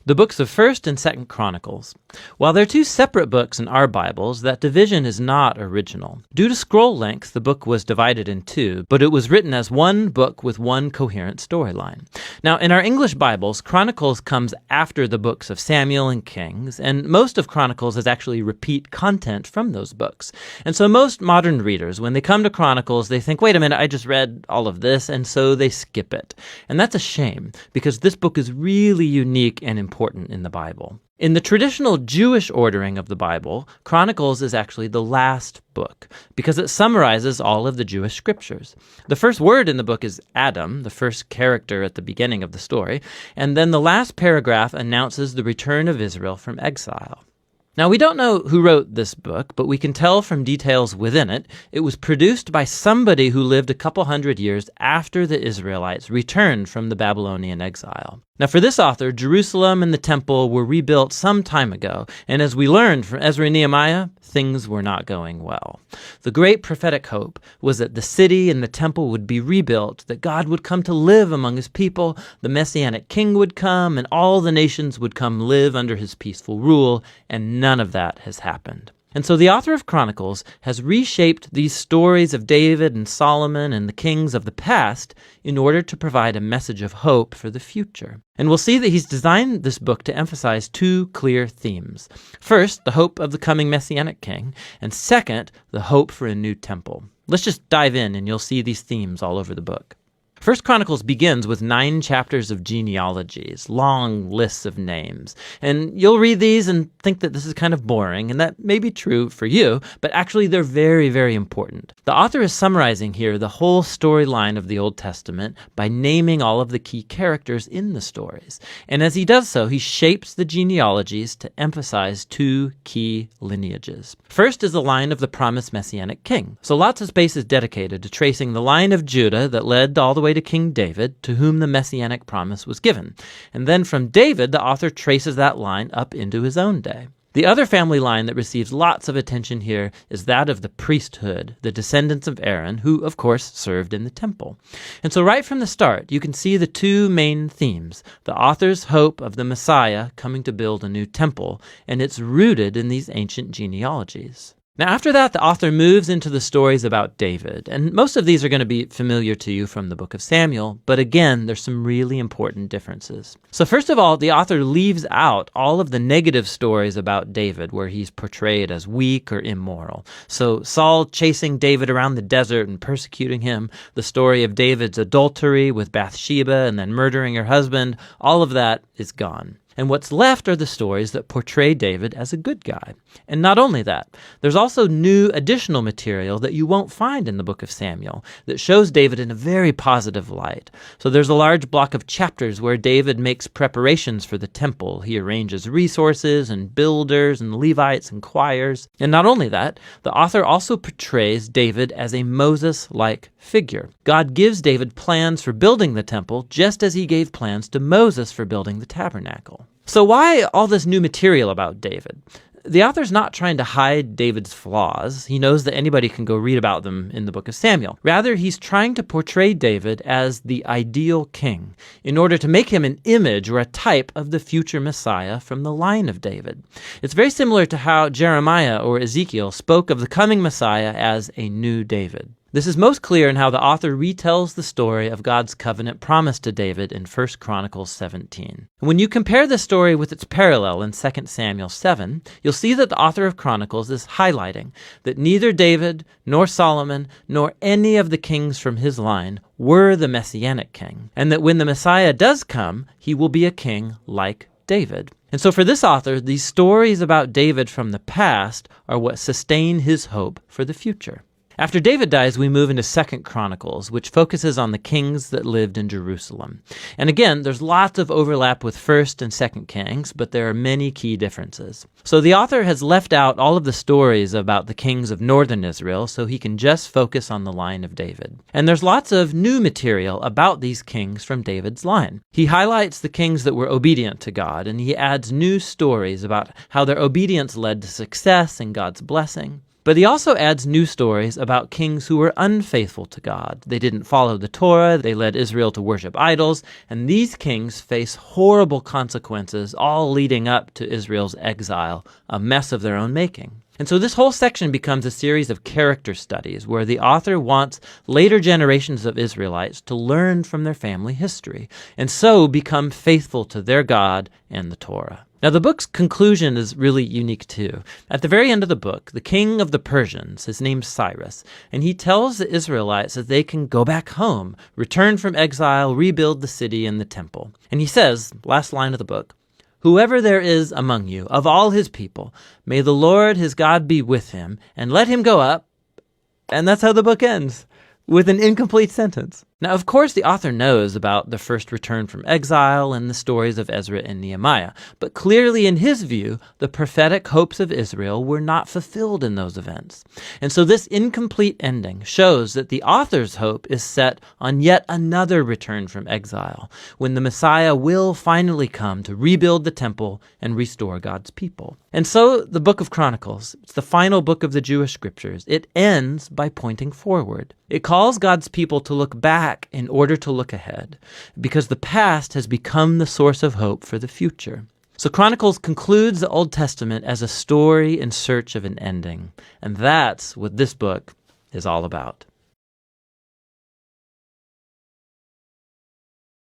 the books of 1st and 2nd Chronicles. While they're two separate books in our Bibles, that division is not original. Due to scroll length, the book was divided in two, but it was written as one book with one coherent storyline. Now, in our English Bibles, Chronicles comes after the books of Samuel and Kings, and most of Chronicles is actually repeat content from those books. And so most modern readers, when they come to Chronicles, they think, wait a minute, I just read all of this, and so they skip it. And that's a shame, because this book is really unique and important in the Bible. In the traditional Jewish ordering of the Bible, Chronicles is actually the last book because it summarizes all of the Jewish scriptures. The first word in the book is Adam, the first character at the beginning of the story, and then the last paragraph announces the return of Israel from exile. Now, we don't know who wrote this book, but we can tell from details within it, it was produced by somebody who lived a couple hundred years after the Israelites returned from the Babylonian exile. Now, for this author, Jerusalem and the temple were rebuilt some time ago, and as we learned from Ezra and Nehemiah, things were not going well. The great prophetic hope was that the city and the temple would be rebuilt, that God would come to live among his people, the Messianic king would come, and all the nations would come live under his peaceful rule, and none of that has happened. And so the author of Chronicles has reshaped these stories of David and Solomon and the kings of the past in order to provide a message of hope for the future. And we'll see that he's designed this book to emphasize two clear themes. First, the hope of the coming Messianic king, and second, the hope for a new temple. Let's just dive in and you'll see these themes all over the book. 1 Chronicles begins with 9 chapters of genealogies, long lists of names. And you'll read these and think that this is kind of boring, and that may be true for you, but actually they're very, very important. The author is summarizing here the whole storyline of the Old Testament by naming all of the key characters in the stories. And as he does so, he shapes the genealogies to emphasize 2 key lineages. First is the line of the promised Messianic king. So lots of space is dedicated to tracing the line of Judah that led all the way to King David, to whom the Messianic promise was given. And then from David, the author traces that line up into his own day. The other family line that receives lots of attention here is that of the priesthood, the descendants of Aaron, who, of course, served in the temple. And so right from the start, you can see the 2 main themes, the author's hope of the Messiah coming to build a new temple, and it's rooted in these ancient genealogies. Now, after that, the author moves into the stories about David, and most of these are going to be familiar to you from the book of Samuel, but again, there's some really important differences. So first of all, the author leaves out all of the negative stories about David, where he's portrayed as weak or immoral. So Saul chasing David around the desert and persecuting him, the story of David's adultery with Bathsheba and then murdering her husband, all of that is gone. And what's left are the stories that portray David as a good guy. And not only that, there's also new additional material that you won't find in the book of Samuel that shows David in a very positive light. So there's a large block of chapters where David makes preparations for the temple. He arranges resources and builders and Levites and choirs. And not only that, the author also portrays David as a Moses-like figure. God gives David plans for building the temple just as he gave plans to Moses for building the tabernacle. So why all this new material about David? The author's not trying to hide David's flaws. He knows that anybody can go read about them in the book of Samuel. Rather, he's trying to portray David as the ideal king in order to make him an image or a type of the future Messiah from the line of David. It's very similar to how Jeremiah or Ezekiel spoke of the coming Messiah as a new David. This is most clear in how the author retells the story of God's covenant promise to David in 1 Chronicles 17. When you compare this story with its parallel in 2 Samuel 7, you'll see that the author of Chronicles is highlighting that neither David, nor Solomon, nor any of the kings from his line were the Messianic king, and that when the Messiah does come, he will be a king like David. And so for this author, these stories about David from the past are what sustain his hope for the future. After David dies, we move into 2 Chronicles, which focuses on the kings that lived in Jerusalem. And again, there's lots of overlap with 1st and 2nd Kings, but there are many key differences. So the author has left out all of the stories about the kings of northern Israel, so he can just focus on the line of David. And there's lots of new material about these kings from David's line. He highlights the kings that were obedient to God, and he adds new stories about how their obedience led to success and God's blessing. But he also adds new stories about kings who were unfaithful to God. They didn't follow the Torah, they led Israel to worship idols, and these kings face horrible consequences, all leading up to Israel's exile, a mess of their own making. And so this whole section becomes a series of character studies where the author wants later generations of Israelites to learn from their family history, and so become faithful to their God and the Torah. Now, the book's conclusion is really unique too. At the very end of the book, the king of the Persians, his name's Cyrus, and he tells the Israelites that they can go back home, return from exile, rebuild the city and the temple. And he says, last line of the book, "Whoever there is among you, of all his people, may the Lord his God be with him, and let him go up." And that's how the book ends, with an incomplete sentence. Now, of course, the author knows about the first return from exile and the stories of Ezra and Nehemiah, but clearly in his view, the prophetic hopes of Israel were not fulfilled in those events. And so this incomplete ending shows that the author's hope is set on yet another return from exile, when the Messiah will finally come to rebuild the temple and restore God's people. And so the book of Chronicles, it's the final book of the Jewish scriptures. It ends by pointing forward. It calls God's people to look back in order to look ahead, because the past has become the source of hope for the future. So Chronicles concludes the Old Testament as a story in search of an ending, and that's what this book is all about.